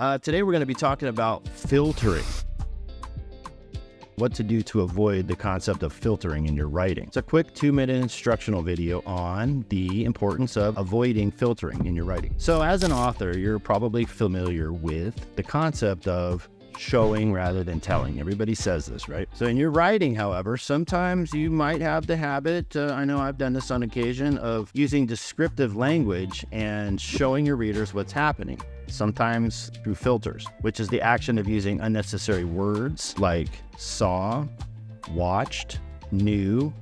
Today we're going to be talking about filtering. What to do to avoid the concept of filtering in your writing. It's a quick 2-minute instructional video on the importance of avoiding filtering in your writing. So as an author, you're probably familiar with the concept of showing rather than telling. Everybody says this, right? So in your writing, however, sometimes you might have the habit, I know I've done this on occasion, of using descriptive language and showing your readers what's happening. Sometimes through filters, which is the action of using unnecessary words like saw, watched, knew,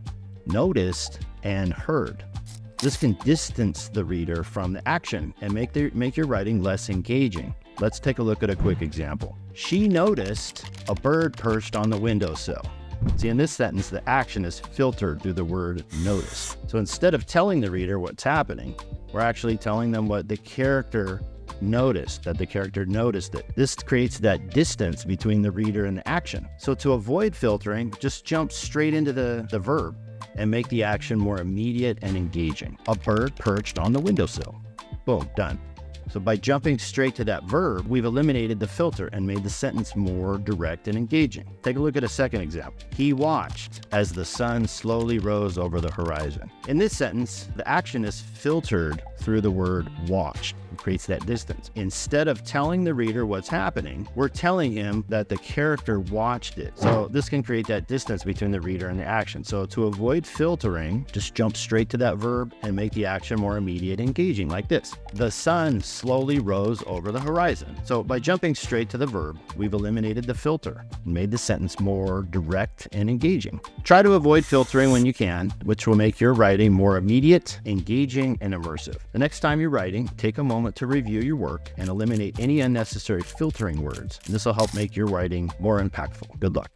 noticed, and heard. This can distance the reader from the action and make your writing less engaging. Let's take a look at a quick example. She noticed a bird perched on the windowsill. See, in this sentence, the action is filtered through the word notice. So instead of telling the reader what's happening, we're actually telling them what the character noticed, that the character noticed it. This creates that distance between the reader and the action. So to avoid filtering, just jump straight into the verb and make the action more immediate and engaging. A bird perched on the windowsill. Boom, done. So by jumping straight to that verb, we've eliminated the filter and made the sentence more direct and engaging. Take a look at a second example. He watched as the sun slowly rose over the horizon. In this sentence, the action is filtered through the word watched. It creates that distance. Instead of telling the reader what's happening, we're telling him that the character watched it. So this can create that distance between the reader and the action. So to avoid filtering, just jump straight to that verb and make the action more immediate and engaging, like this. The sun slowly rose over the horizon. So by jumping straight to the verb, we've eliminated the filter and made the sentence more direct and engaging. Try to avoid filtering when you can, which will make your writing more immediate, engaging, and immersive. The next time you're writing, take a moment to review your work and eliminate any unnecessary filtering words. This will help make your writing more impactful. Good luck.